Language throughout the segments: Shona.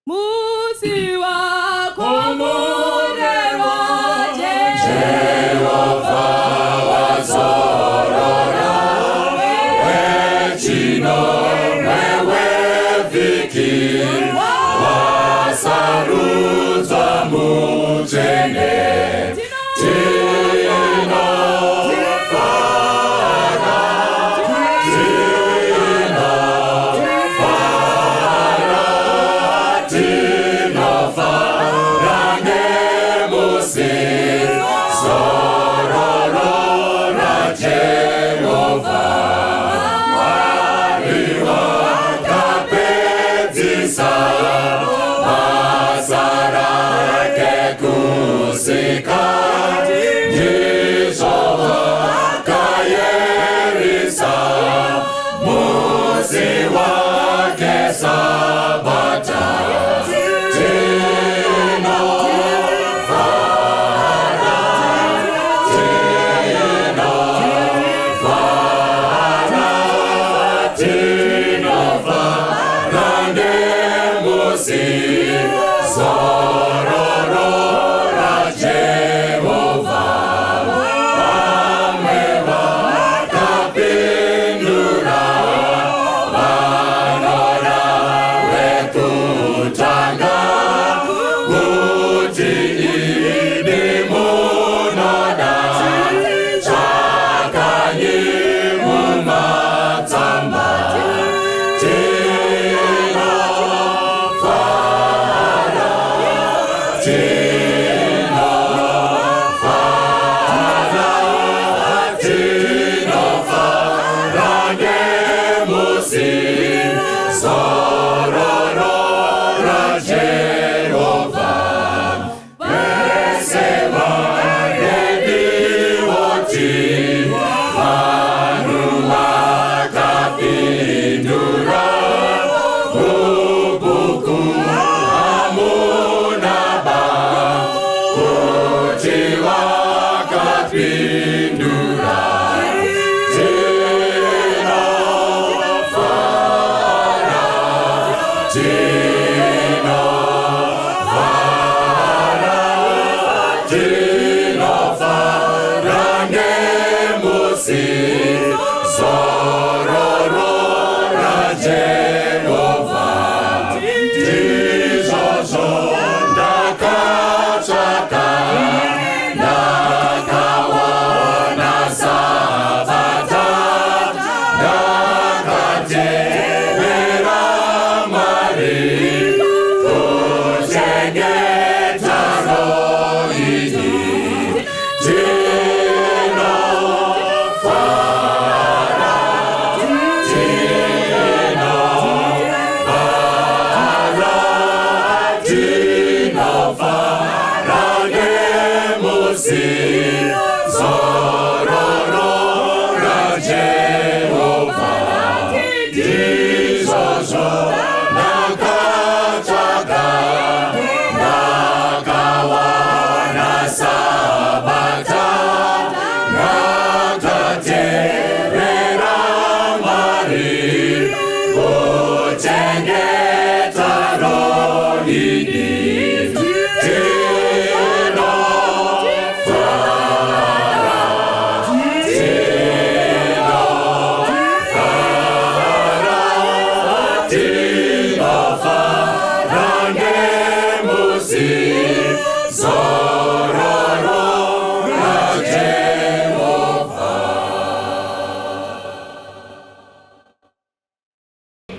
musi wako murerwa Jehova wazorora wechino wewe viki wasarudza mutende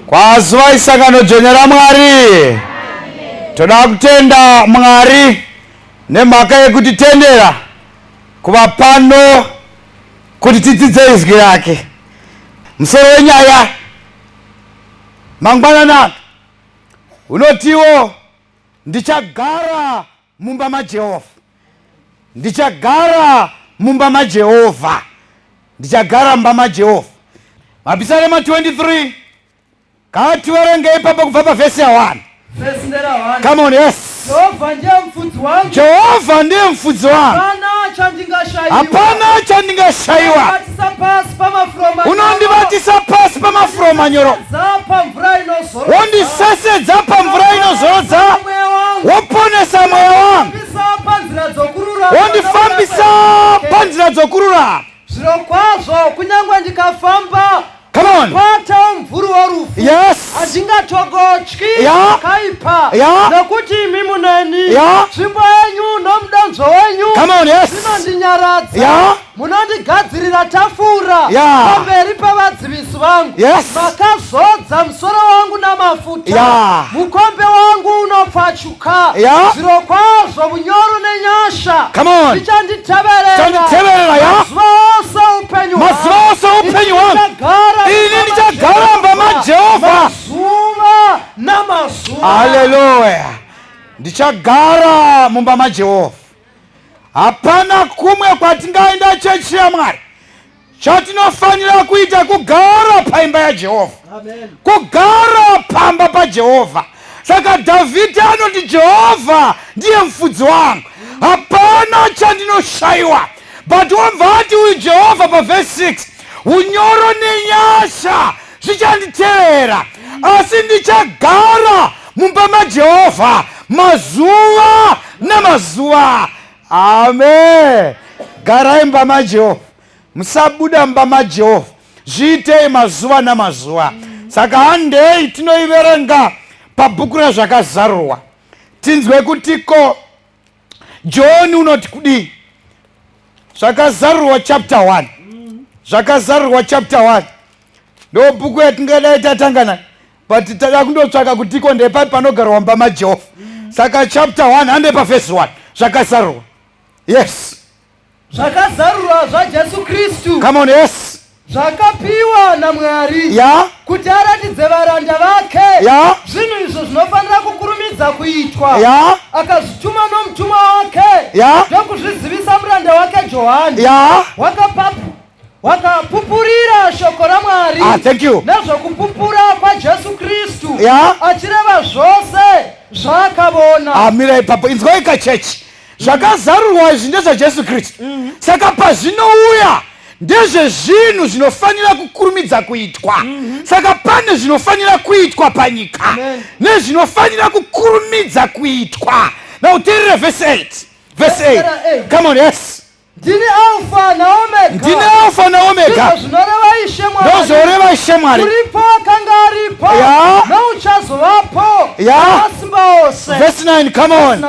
Kwa zuwa isangano jenera Mwari toda kutenda Mwari nemhaka yekutitendera kuva pano kuti tidzidze izwi rake. Musoro wenyaya mangwanana unotiwo ndichagara mumba maJehova, ndichagara mumba maJehova, ndichagara mumba maJehova. Mapisarema 23 kativerenge ipapo kubva pavhesi ya 1. Come on, yes. Jehova ndiye mfudzi wangu, hapana chandingashaiwa. Unondivatisa pasi pamafuro manyoro, wondisesedza pamvura inozorodza. Zviro kwazvo kunyangwe ndikafamba Come on. pata mvuri worufu. Yes. Handingatogotyi Yeah. zvakaipa. Yeah. Nokuti imi muneni. Yeah. Nzvimbo yenyu nomudanzo wenyu. Come on, yes. Zvinondinyaradza. Yeah. Munondigadzirira tafura. Yeah. Pamberi pavadzivisi vangu. Yes. Makazodza musoro wangu namafuta. Yeah. Mukombe wangu unopfachuka. Yeah. Zviro kwazvo unyoro nenyasha. Come on. Zvichanditeverera. Yeah. Mazuva ose upenyu hwangu. Mazuva ose upenyu hwangu. Ini ndichagara mumba maJehova. Mazuva namazuva. Hallelujah. Ndichagara mumba maJehova. Hapana kumwe kwatingaenda chechi yaMwari. Chatinofanira kuita kugara paimba yaJehovha. Amen. Kugara pamba paJehovha. Saka Dhavhidhi anoti Jehovha ndiye mfudzi wangu. Hapana chandinoshayiwa. But wamvati uyu Jehovha paverse 6. Unyoro nenyasha zvichanditeerera. Asi ndichagara mumba maJehovha mazuva namazuva. Amen. Garai mumba maJehovha. Musabuda mumba maJehovha. Zviitei mazuva namazuva. Saka handei tinoiverenga pabhuku razvakazarurwa. Tinzwe kutiko John unoti kudii. Zvakazarurwa chapter 1. Zvakazarurwa chapter 1. Ndo bhuku yatingadai tatanga nayo. But tada kundotsvaka kutiko ndepapi panogarwa mumba maJehovha. Saka chapter 1 hande paverse 1. Zvakazarurwa. Yes. Zvakazarurwa zvaJesu Kristu. Come on, yes. Zvakapiwa naMwari. Yeah. Kuti aratidze varanda vake. Yeah. Zvinhu izvo zvinofanira kukurumidza kuitwa. Yeah. Akazvituma nomutumwa wake. Yeah. Ndokuzvizivisa muranda wake Johani. Yeah. Wakapupurira shoko raMwari. Thank you. Nezvokupupura kwaJesu Kristu. Yeah. Achireva zvose zvaakavona. Amira ipapo inzwai kachechi. Zvakazarurwa izvi ndezvaJesu Kristu. Saka pazvinouya ndezvezvinhu zvinofanira kukurumidza kuitwa. Saka pane zvinofanira kuitwa panyika nezvinofanira kukurumidza kuitwa. Now teerera verse 8. Verse 8. Come on, yes. Ndini Alpha na Omega. Ndini Alpha na Omega. Ndozoreva Ishe Mwari. Uripo akanga aripo. Nouchazovapo. Masimba ose. Verse 9, come on.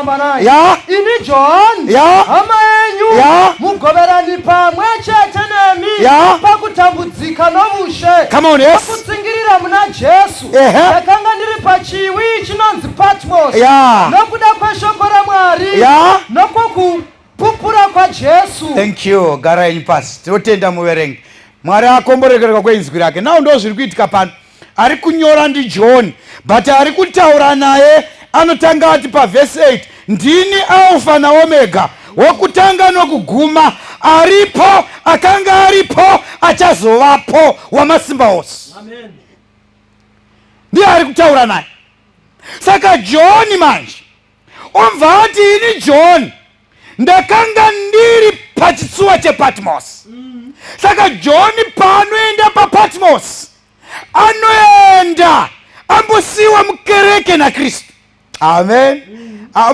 Yeah. Ini John. Hama yenyu. Mugoverani pamwe chete nemi. Pakutambudzika novushe. Come on, yes. Pakutsingirira muna Jesu. Ndakanga ndiri pachiwi chinonzi Patmos. Nokuda kweshoko raMwari. Nokupupura kwa Jesu. Thank you. Garai pasi. Tinotenda muverengi. Mwari akomborekerwa kweinzwi rake. Nawo ndo zviri kuitika pano. Ari kunyora ndi John, but ari kutaura naye anotanga ati paverse 8, ndini Alpha na Omega, wokutanga nokuguma, aripo, akanga aripo, achazovapo, wamasimba ose. Amen. Ndiye ari kutaura naye. Saka John manje umva ati ini John ndakanga ndiri pachitsuwa chePatmos. Saka John paanoenda paPatmos anoenda ambosiwa mukereke naKristu. Amen.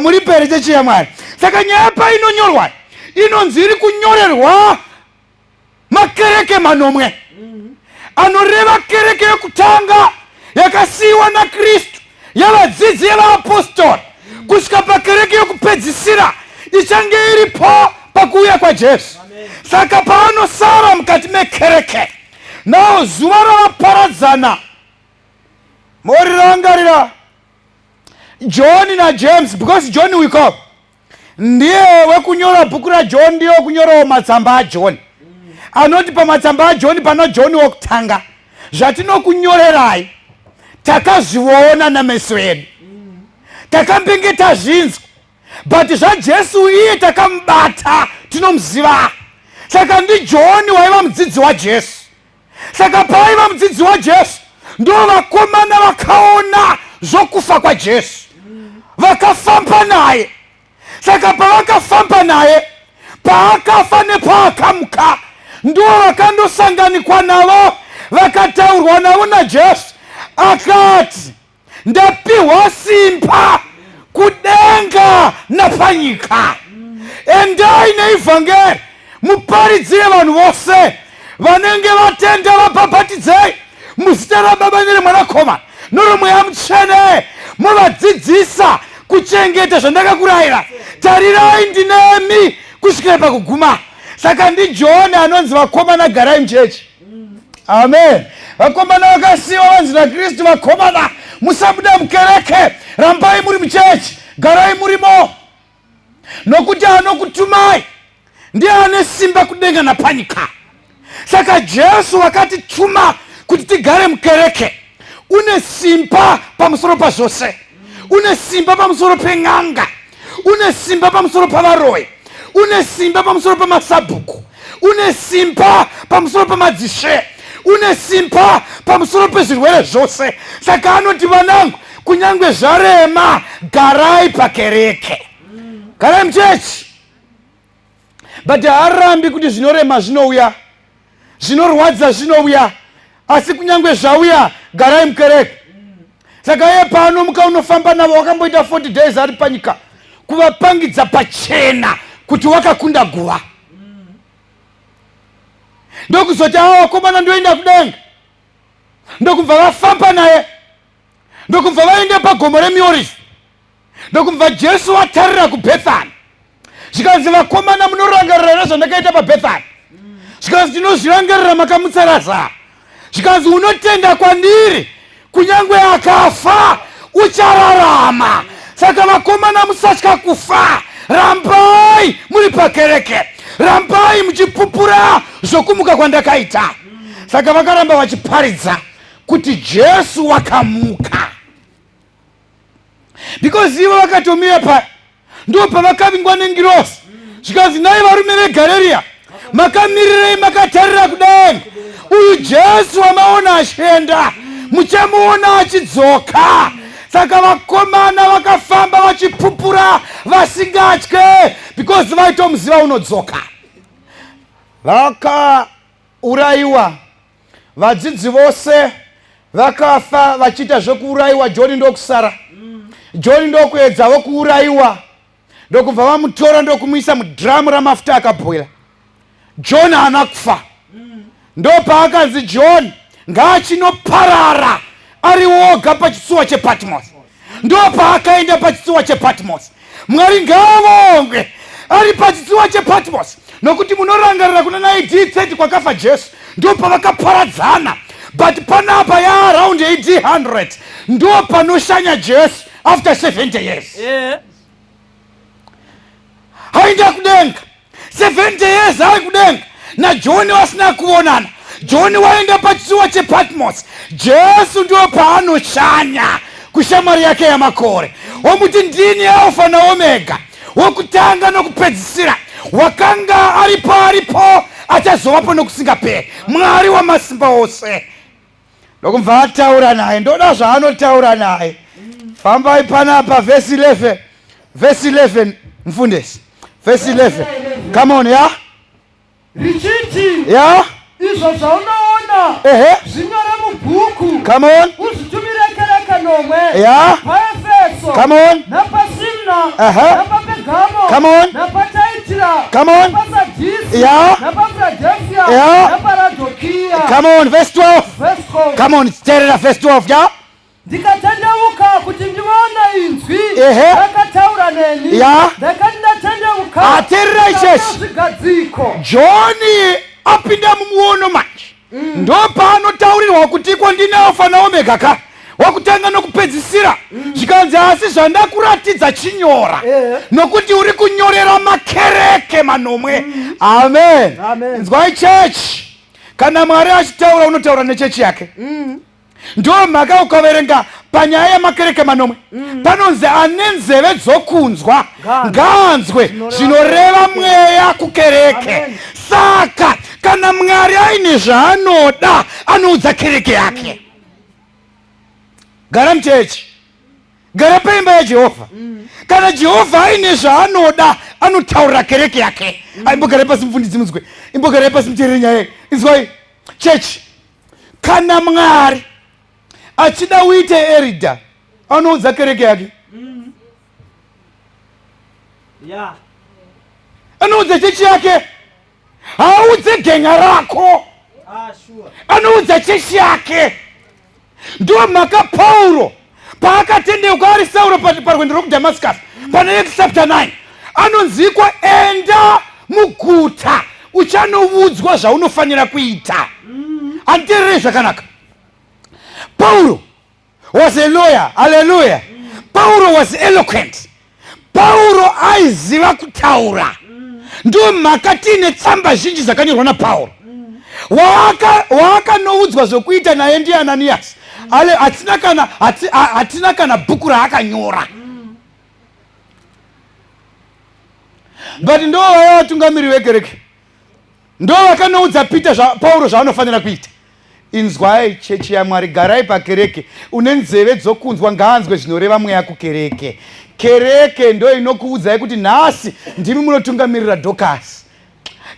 Muri pere chechi yaMwari. Saka nyaya painonyorwa inonzi iri kunyorerwa makereke manomwe. Anoreva kereke yokutanga yakasiwa naKristu, yavadzidzi yavaapostoli, kusvika pakereke yokupedzisira ichange iripo pakuuya kwaJesu. Saka paanosara mukati mekereke, nawo zuva ravaparadzana, morirangarira John na James, because John wiko ndiye wekunyora bhuku raJohn, ndiye wekunyorawo matsamba aJohn. Anoti pamatsamba aJohn pana John wokutanga. Zvatinokunyorerai takazviona nameso edu, takambenge tazvinzwa, but zvaJesu iye takamubata, tinomuziva. Saka ndi John waiva mudzidzi waJesu. Saka paiva mudzidzi waJesu ndo vakomana vakaona zvokufa kwaJesu, vakafamba naye. Saka pavakafamba naye, paakafa nepaakamuka, ndo vakandosanganikwa navo, vakataurwa navo naJesu. Akati ndapiwa simba kudenga napanyika, endai neivhangeri muparidzire vanhu vose vanenge vatenda vabhabhatidzei muzita raBaba nereMwanakomana noromweya Mutsvene, muvadzidzisa kuchengeta zvandakakurayira. Tarirai ndinemi kusvikira pakuguma. Saka ndiJohani anonzi vakomana garai muchechi. Amen. Vakomana vakasiyiwa vanzi naKristu, vakomana musabuda mukereke, rambai muri muchechi, garai murimo, nokuti anokutumai ndiye ane simba kudenga napanyika. Saka Jesu vakatituma kuti tigare mukereke. Une simba pamusoro pazvose, une simba pamusoro peng'anga, une simba pamusoro pavaroyi, une simba pamusoro pamasabhuku, une simba pamusoro pamadzishe, une simba pamusoro pezvirwere zvose. Saka anoti vanangu, kunyange zvarema, garai pakereke, garai muchechi. But haarambi kuti zvinorema zvinouya, zvinorwadza zvinouya, asi kunyange zvauya, garai mukereke. Saka iye pano mukaunofamba navo wakamboita 40 days ari panyika, kuvapangidza pachena kuti wakakunda guva. Ndokuzoti avo vakomana ndoenda kudenga, ndokubva vafamba naye, ndokubva vaenda pagomo reMiorisi, ndokubva Jesu vatarira kuBhethani. Zvikanzi vakomana munorangarira nezvandakaita paBhethani, zvikanzi tinozvirangarira makamutsaraza, zvikanzi unotenda kwandiri kunyange akafa uchararama. Saka vakomana musatya kufa, rambai muri pakereke, rambai muchipupura zvokumuka kwandakaita. Saka vakaramba vachiparidza kuti Jesu wakamuka, because ivo vakatomira pa ndo pavakavingwa nengirosi. Zvikanzi nai varume veGarirea, makamirirei makatarira kudenga, uyu Jesu wamaona achienda, muchamuona achidzoka. Saka vakomana vakafamba vachipupura vasingatye, because vaitomuziva unodzoka. Vakaurayiwa, vadzidzi vose vakafa vachiita zvokuurayiwa. John ndokusara, John ndokuedzavo kuurayiwa, ndokubva vamutora ndokumuisa mudhiramu ramafuta akabhoila. John haana kufa. Ndo paakanzi John ngaachinoparara ari woga pachitsuwa chePatimosi. Ndo paakaenda pachitsuwa chePatimosi. Mwari ngaavongwe ari pachitsuwa chePatimosi, nokuti munorangarira kuna 90 kwakafa Jesu, ndo pavakaparadzana. But panapa yaaround 800 ndo panoshanya Jesu after 70 years. Haenda kudenga 70 years, ari kudenga naJohn vasina kuonana. John waenda pachitsuwa chePatimosi, Jesu ndio paanoshanya kushamwari yake yamakore. Wamuti ndini Alpha na Omega, wokutanga nokupedzisira, wakanga aripo achazovapo nokusingaperi, Mwari wamasimba ose. Ndokumva ataura naye, ndoda zvaanotaura naye. Fambai panapa verse 11, verse 11 mfundisi, verse 11. Come on, ya richiti ya izvo zvaunoona zvinyore mubhuku. Come on, uzvitumire kereke nomwe ya paEfeso, come on, napaSimna, napaPegamo, come on, napataitira, come on, napaSardisi, ya napaFiladelfia, ya napaLaodikia. come on, verse 12. Verse 12. Come on, terera verse 12, ya ndikatendeuka kuti ndione inzwi rakataura neni, ya ndakati ndatendeuka aterera ichechi. zvigadziko. John apinda mumuono manje, ndo paanotaurirwa kuti iko ndini Alpha na Omega ka, wakutanga nokupedzisira. Zvikanzi asi zvandakuratidza chinyora, nokuti uri kunyorera makereke manomwe. Amen. Nzwai chechi, kana Mwari achitaura unotaura nechechi yake. Ndo mhaka ukaverenga panyaya yamakereke manomwe, panonzi ane nzeve dzokunzwa ngaanzwe zvinoreva mweya kukereke. Saka kana Mwari aine zvaanoda anoudza kereke yake. Gara muchechi, gara paimba yaJehovha. Kana Jehovha aine zvaanoda anotaurira kereke yake. Aimbogara pasi mufundisi munzwe, imbogara pasi muteereri nyaya. Inzwai chechi, kana Mwari achida uite erida anoudza kereke yake, anoudza chechi yake. haudze genga rako, anoudza chechi yake. Ndo mhaka Pauro paakatendeuka ari Sauro parwendo rwokuDhamascus pana Acts chapter 9 anonzikwa enda muguta uchanoudzwa zvaunofanira kuita. Anditererei zvakanaka. Pauro was a lawyer. Hallelujah. Pauro was eloquent. Pauro aiziva kutaura. Ndo mhaka tiine tsamba zhinji dzakanyorwa naPauro. Waakanoudzwa zvokuita naye ndi Ananias. Hatina kana bhuku raakanyora. But ndo vaya vatungamiri vekereke, ndo vakanoudza Pauro zvaanofanira kuita. Inzwai chechi yaMwari, garai pakereke. Une nzeve dzokunzwa ngaanzwe zvinoreva mweya kukereke. Kereke ndo inokuudzai kuti nhasi ndimi munotungamirira Dhokasi.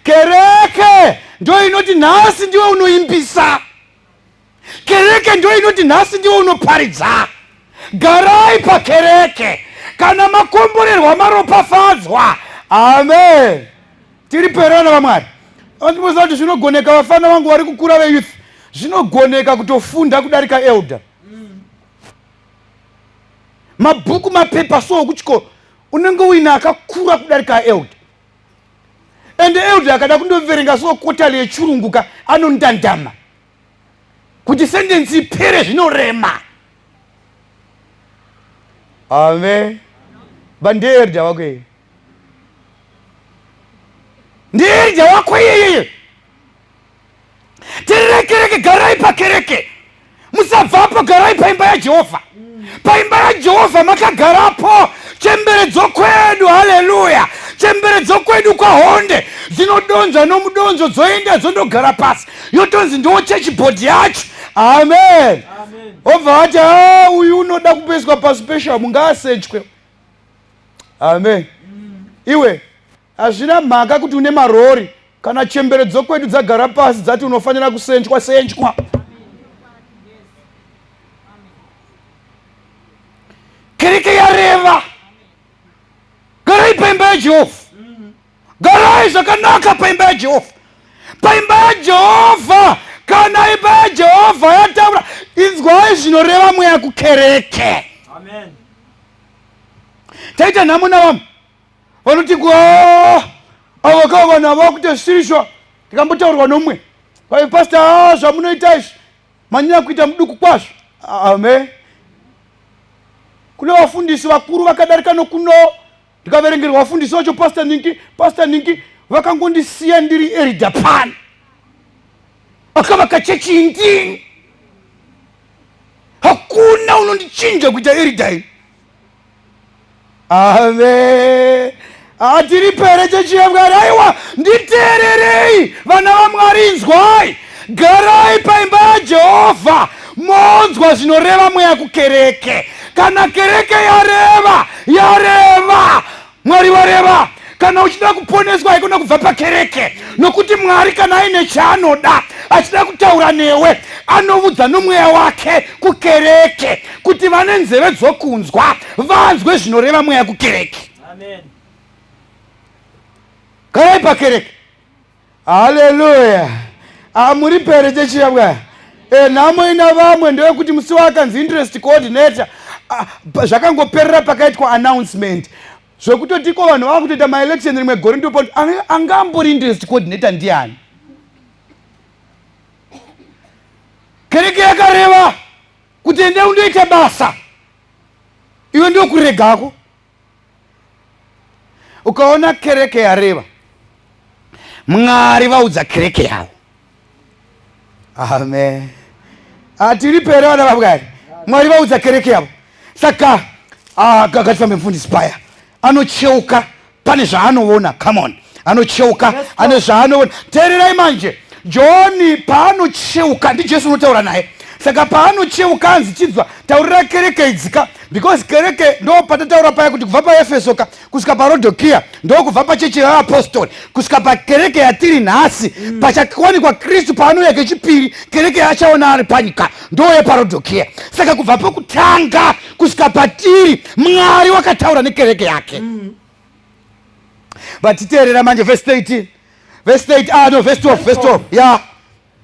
Kereke ndo inoti nhasi ndiwe unoimbisa. Kereke ndo inoti nhasi ndiwe unoparidza. Garai pakereke kana makomborerwa maropafadzwa. Amen. Tiri perana vaMwari. Andimboziva kuti zvinogoneka vafana vangu vari kukura veyouth, zvinogoneka kutofunda kudarika elder. Mabhuku mapepa so kuchikoro unenge uina akakura kudarika elder. Ende elder akada kundoverenga so kotali yechirunguka anondandama kuti sentensi ipere zvinorema. Amen. Bandeelder wako ndiye wako yeye. Tirekereke, garai pakereke. Musabvapo, garai paimba yaJehovha. Paimba yaJehovha makagarapo. Chemberedzo kwedu, haleluya. Chemberedzo kwedu kwahonde dzinodonza nomudonzo dzoenda dzondogara pasi. Yotonzi ndo chechi body yacho. Amen. Obva ati uyu unoda kupeswa paspecial mungaasechwe. Amen. Iwe hazvina mhaka kuti une marori kana chemberedzo kwedu dzagara pasi dzati unofanira kusenchwa. Kereke yareva. Garai paimba yaJehovha. Garai zvakanaka paimba yaJehovha. Paimba yaJehovha. Kana imba yaJehovha yataura, inzwai zvinoreva mweya kukereke. Amen. Taita nhamo navamu vanoti avo kava vanhu ava kutosirishwa. Tikambotaurwa nomwe kwai pastor, zvamunoita izvi manyanya kuita muduku kwazvo. Amen. Kune vafundisi vakuru vakadarika nokuno, ndikaverengerwa vafundisi vacho pastor Ningi vakangondisiya ndiri elder pan. Akavaka chechi indini. Hakuna unondichinja kuita elder. Amen. Atiri pere chechi yaMwari. Aiwa, nditererei vana vaMwari, inzwai. Garai paimba yaJehovha. Monzwa zvinoreva mweya kukereke. Kana kereke yareva. Mwari vareva. Kana uchida kuponeswa haikona kubva pakereke. Nokuti Mwari kana aine chaanoda achida kutaura newe anoudza nomweya wake kukereke kuti vane nzeve dzokunzwa vanzwe zvinoreva mweya kukereke. Amen. Garai pakereke. Haleluya. Muri pere chechi yaMwari. Nhamo ina vamwe ndeyekuti musi wakanzi interest coordinator zvakangoperera pakaitwa announcement zvekutotiko vanhu vava kutoita maelection rimwe gore ndipo angambori interest coordinator ndiani. Kereke yakareva kuti ende undoita basa, iwe ndio kuregako. Ukaona kereke yareva, Mwari vaudza kereke yavo. Amen. Atiri pere vana vaMwari, Mwari vaudza kereke yavo. Saka gatifambe mufundisi paya anocheuka pane zvaanoona. Come on. Anocheuka ane zvaanoona. Teererai manje, John paanocheuka ndiJesu unotaura naye. Saka paanocheuka anzi chidzwa taurira kereke idzika, because kereke ndo patataura paya kuti kubva paEfeso kusvika paRodhokia ndo kubva pachechi yaapostoli kusvika pakereke yatiri nhasi pachawanikwa Kristu paanouya kechipiri. Kereke yachaona ari panyika ndo yepaRodhokia. Saka kubva pokutanga kusvika patiri Mwari wakataura nekereke yake. Vatiteerera manje verse 13. verse 8 no verse 12 ya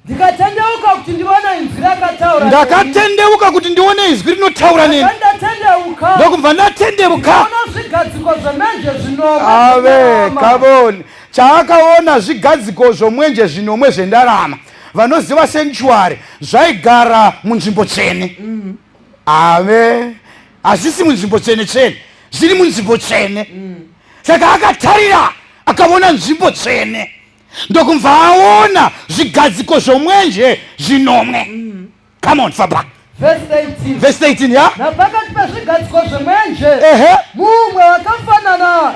ndikatendeuka kuti ndione inzwi rakataura ndakatendeuka kuti ndione izwi rinotaura neni ndatendeuka ndokubva ndatendeuka ona zvigadziko zvemwenje zvinomwe ave kaboni chaakaona zvigadziko zvomwenje zvinomwe zvendarama vanoziva senchuari zvaigara munzvimbo tsvene ave hazvisi munzvimbo tsvene tsvene zviri munzvimbo tsvene saka akatarira akaona nzvimbo tsvene ndokumva aona zvigadziko zvomwenje zvinomwe come on faba verse 18 ya napakati pezvigadziko zvemwenje mumwe wakafanana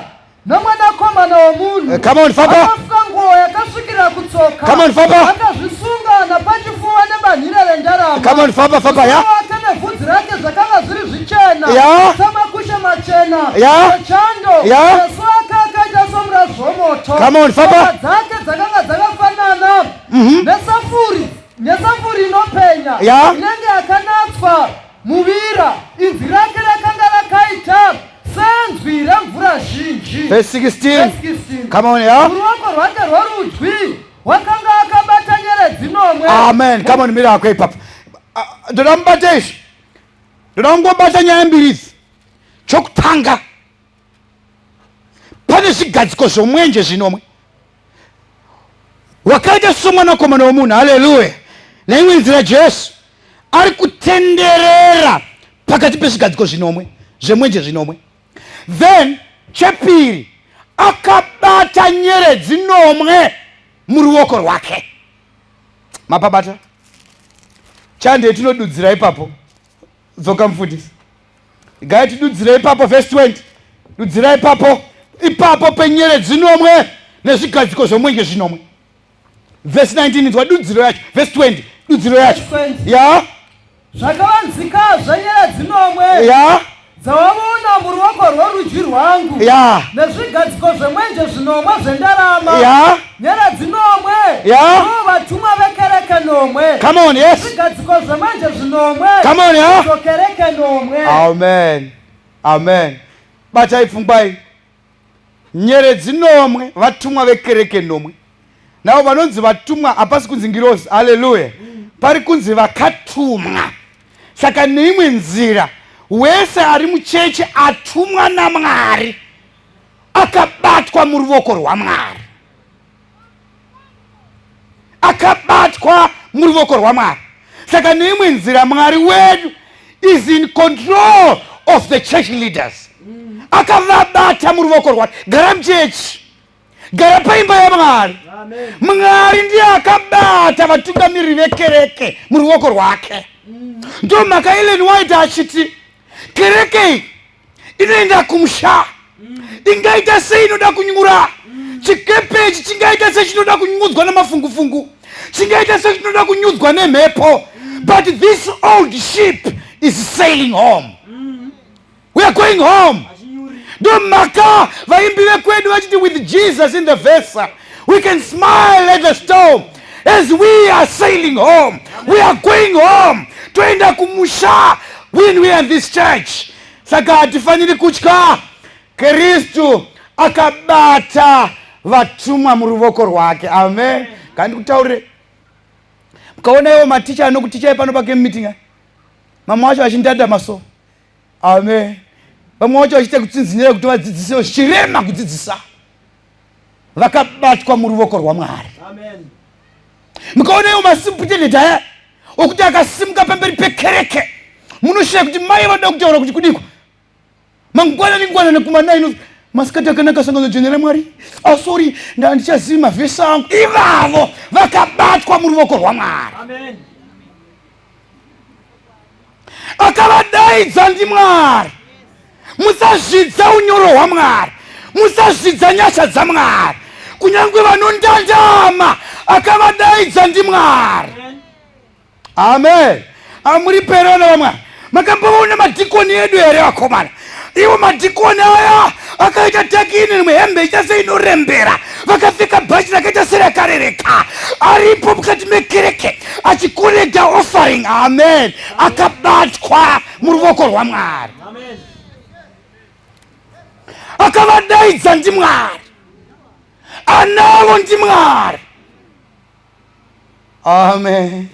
nomwanakomana womunhu come on faba akafuka nguo yakasvikira kutsoka come on faba akazvisunga napachifuva nebanhire rendarama come on faba ya wake nebvudzi rake zvakanga zviri zvichena ya samakushe machena ya chando ya meso ake akaita somurazi womoto come on faba dzake dzakanga dzakafanana nesafuri inopenya ya inenge yakanatswa muvira inzwi rake rakanga rakaita senzwi remvura zhinji verse 16 come on ya ruoko rwake rworudyi wakanga akabata nyeredzi nomwe amen come on mira akwe papa ndoda mubata izvi ndoda kungobata nyaya mbiri idzi chokutanga pane zvigadziko zvomwenje zvinomwe wakaita somwanakomana womunhu haleluya neimwe nzira jesu ari kutenderera pakati pezvigadziko zvinomwe zvemwenje zvinomwe then chepiri akabata nyeredzi nomwe muruoko rwake mapabata chandei tinodudzira ipapo dzoka mufundisi gai tidudzira ipapo verse 20 dudzira ipapo penyeredzi nomwe nezvigadziko zvomwenje zvinomwe verse 19 inzwa dudziro yacho verse 20 dudziro yacho ya zvakavanzika zvenyeredzi nomwe ya dzawavona muruoko rworudyi rwangu ya nezvigadziko zvemwenje zvinomwe zvendarama ya nyeredzi nomwe ya vatumwa vekereke nomwe come on yes zvigadziko zvemwenje zvinomwe come on ya kereke nomwe amen amen batai pfungwai nyeredzi nomwe vatumwa vekereke nomwe navo vanonzi vatumwa hapasi kunzi ngirozi haleluya pari kunzi vakatumwa saka neimwe nzira wese ari mucheche atumwa naMwari akabatwa muruoko rwaMwari akabatwa muruoko rwaMwari saka neimwe nzira Mwari wedu is in control of the church leaders akavabata muruoko rwake gara muchechi gara paimba yaMwari Mwari ndiye akabata vatungamiriri vekereke muruoko rwake ndo mhaka Ellen White achiti kereke inoenda kumusha ingaita sei inoda kunyura chikepechi chingaita sei chinoda kunyudzwa namafungufungu chingaita sei chinoda kunyudzwa nemhepo but this old ship is sailing home we are going home ndo mhaka vaimbi vekwedu vachiti with Jesus in the vessel we can smile at the storm as we are sailing home. We are going home toenda kumusha when we are in this church saka hatifaniri kutya Kristu akabata vatumwa muruoko rwake amen ngandikutaurire mukaona iwo maticha anokutichai pano pake meeting mamwe wacho achindadama so amen vamwe wacho vachita kutsinzinyira kuti vadzidzisewo chirema kudzidzisa vakabatwa muruoko rwaMwari amen mukaona iwo masimputendeti aya okuti akasimuka pamberi pekereke munoshiya kuti mai vanoda kutaura kuti kudikwa mangwana ningwana nekuma9 masikati akanaka sangano jenera Mwari sorry ndandichazivi mavhesi angu ivavo vakabatwa muruoko rwaMwari amen akavadaidza ndiMwari musazvidza unyoro hwaMwari musazvidza nyasha dzaMwari kunyange vanondandama akavadaidza ndiMwari amen amuri perona vaMwari makamboona madhikoni edu here vakomana iwo madhikoni aya akaita takini muhembe ichase inorembera vakapfeka bhachi rakaita serekarereka aripo mukati mekereke achikolekta offering amen akabatwa muruoko rwaMwari akavadaidza ndiMwari anavo ndimwari. Amen.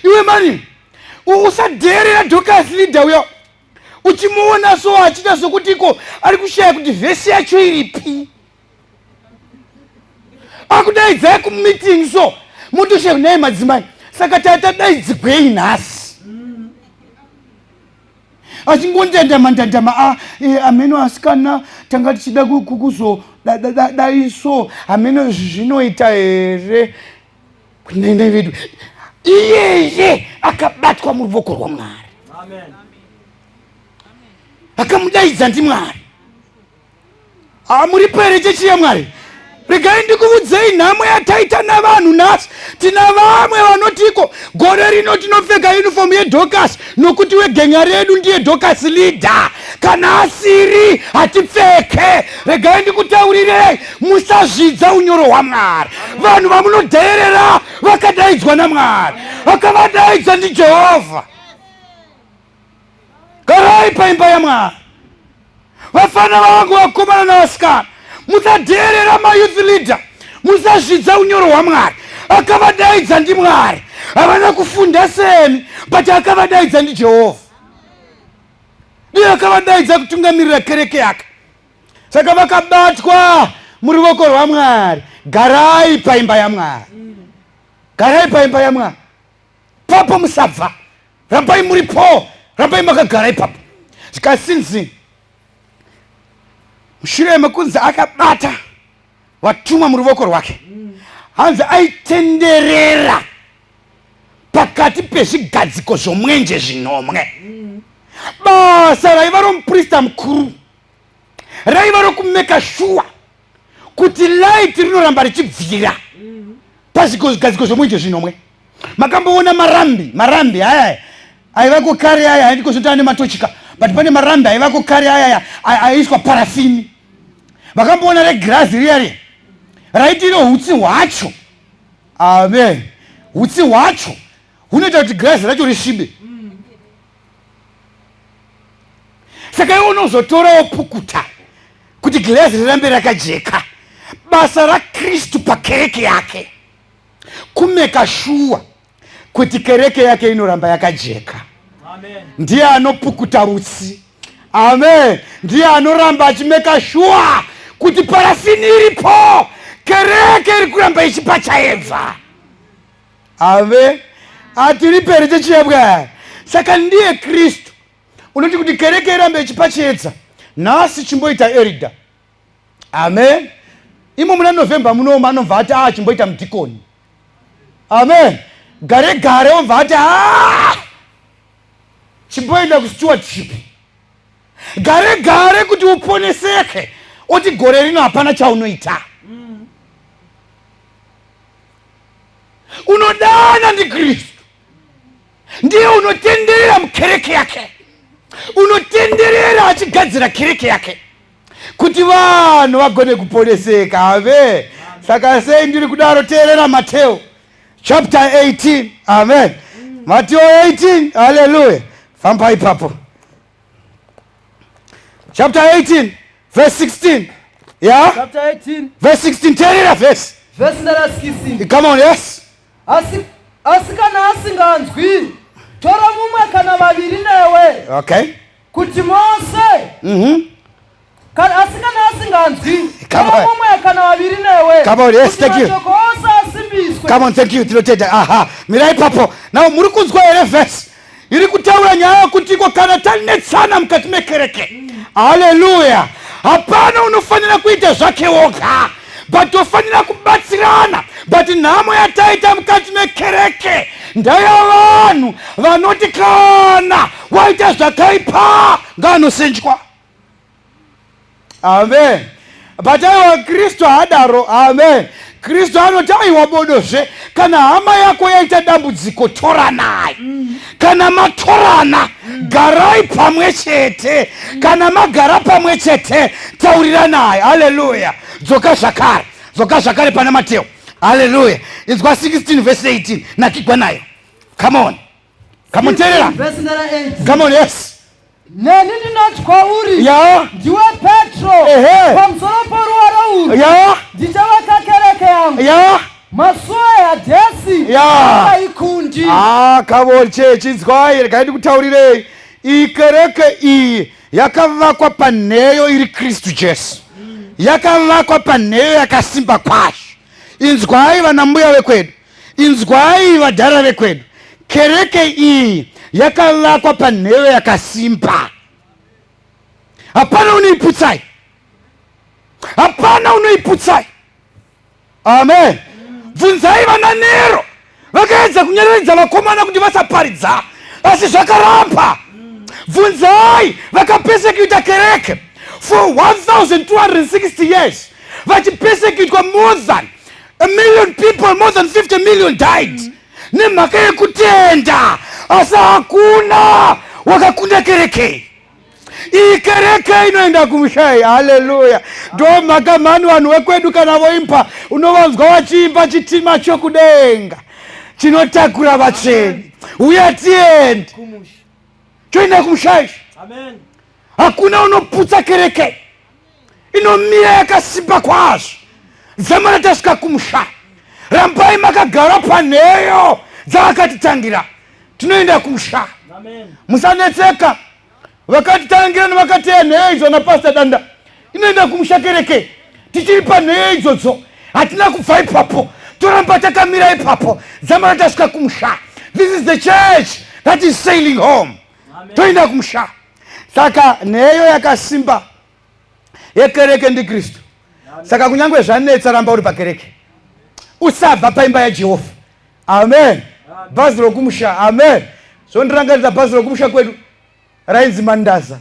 Iwe mani usadherera Dorcas leader uyo uchimuona so achita sokutiko ari kushaya kuti vhesi yacho iripi. Akudaidza kumeeting so mutoshaya kunai madzimai saka tatadaidzigwei nhasi achingondandama ameno asikana tanga tichida kuzodaiso ameno zvinoita here kunainda vedu iyeye akabatwa muruoko rwaMwari. Akamudaidza ndiMwari. Muri pere chechi yaMwari. Regai ndikuudzei nhamo yataita navanhu nhasi. Tina vamwe vanotiko gore rino tinopfeka uniform yeDorcas nokuti wegenga redu ndiye Dorcas leader. Kana asiri hatipfeke. Regai ndikutaurirei musazvidza unyoro hwaMwari. Vanhu vamunodherera vakadaidzwa naMwari. Akavadaidza ndiJehovha. Garai paimba yaMwari. Vafana vangu vakomana navasikana musadherera mayouth leader. Musazvidza unyoro hwaMwari. Akavadaidza ndiMwari. Havana kufunda semi but akavadaidza ndiJehovha. Ndiye akavadaidza kutungamirira kereke yake. Saka vakabatwa muruoko rwaMwari. Garai paimba yaMwari. Garai paimba yaMwari. Papo musabva. Rambai muripo. Rambai makagara ipapo. Zvikasinzi mushure mekunzi akabata vatumwa muruoko rwake, hanzi aitenderera pakati pezvigadziko zvomwenje zvinomwe. Basa raiva romuprista mukuru raiva rokumeka shuwa kuti light rinoramba richibvira pazvigadziko zvomwenje zvinomwe. Makamboona marambi aya aiva kukari aya handiko zvotane matochika but pane marambi aiva kukari aya aiswa parafini. Vakamboona regirazi riyari raiti iro hutsi hwacho. Amen. Hutsi hwacho hunoita kuti girazi racho risvibe. Saka iwe unozotorawo pukuta kuti girazi rirambe rakajeka. Basa raKristu pakereke yake kumeka shuwa kuti kereke yake inoramba yakajeka. Ndiye anopukuta rutsi. Amen. Ndiye anoramba achimeka shuwa kuti parafini iripo, kereke iri kuramba ichipa chaedza. Amen. Atiri pere chechiyabwa. Saka ndiye Kristu unoti kuti kereke irambe ichipa chaedza. Nhasi chimboita erida. Amen. Imo muna November muno anobva ati chimboita mudhikoni. Amen. Gare omva ati chimboenda kustewardship. Gare kuti uponeseke oti gore rino hapana chaunoita. Unodana ndiKristu. Ndiye unotenderera mukereke yake. Unotenderera achigadzira kereke yake kuti vanhu vagone kuponeseka. Amen. Saka sei ndiri kudaro teerera Mateo chapter 18. Amen. Mateo 18. Hallelujah. Famba ipapo. Chapter 18 verse 16. Yeah? Chapter 18 verse 16. Teerera verse. Verse nara 16. Come on, yes. Asikana asinganzwi tora mumwe kana vaviri newe. Okay. Kuti mose. Kana asikana asinganzwi tora mumwe kana vaviri newe. Come on, yes, thank you. Come on, thank you. Tiloteda. Aha. Mirai papo. Now muri kunzwa ere verse. Iri kutaura nyaya kuti kana tanetsana mukati mekereke. Hallelujah. Hapana unofanira kuita zvake woga, but unofanira kubatsirana. But nhamo yataita mukati mekereke ndaya vanhu vanoti kana waita zvakaipa nganosenjwa. Amen. But aiwa Kristu hadaro. Amen. Kristu anoti aiwa bodozve kana hama yako yaita dambudziko tora naye. Kana matorana garai pamwe chete. Kana magara pamwe chete taurira naye. Hallelujah. Dzoka zvakare pana Mateo. Hallelujah. Inzwa 16 verse 18. Nakigwa nayo. Come on. Come on, teerera. Verse nara 8. Come on, yes. Neni ndinoti kwauri Yeah. ndiwe Petro Ehe. pamusoro poruwara urwu Yeah. Ndichaweka kereke yangu. Ya. Masuwa ya Jesi. Ya. Ikundi. Kaboche chizwaye kaidi kutaurire. Ikereke iyi yakavakwa paneyo iri Kristu Jesu. Yakavakwa paneyo yakasimba kwasho. Inzwai vanambuya vekwedu. Inzwai vadhara vekwedu. Kereke iyi yakavakwa paneyo yakasimba. Hapana unoiputsai. Hapana unoiputsai. Amen. Bvunzai vana Nero vakaedza kunyereredza vakomana kuti vasaparidza asi zvakaramba. Bvunzai vakapesekita kereke for 1260 years vachipesekitwa more than 1 million people, more than 50 million died nemhaka yekutenda, asi hakuna wakakunda kereke. Iyi kereke inoenda kumushai. Haleluya. Ndo mhaka mani vanhu vekwedu kana voimba unovanzwa vachiimba chitima chokudenga chinotakura vatsveni. Uya tiende toenda kumushai. Amen. Hakuna unoputsa kereke inomira yakasimba kwazvo. Zamana tasvika kumusha. Rambai makagara paneyo dzavakatitangira. Tinoenda kumusha. Amen. Musanetseka. Vakatitangira nevakateya nheyo idzo napasta Danda. Inoenda kumusha kereke. Tichiri panheyo idzodzo. Hatina kubva ipapo. Toramba takamira ipapo. Zamana tasvika kumusha. This is the church that is sailing home. Toenda kumusha. Saka nheyo yakasimba yekereke ndi Kristu. Saka kunyangwe zvanetsa ramba uri pakereke. Usabva paimba yaJehovha. Amen. Bhazi rokumusha. Amen. Zvondirangarira bhazi rokumusha kwedu rainzi Mandaza.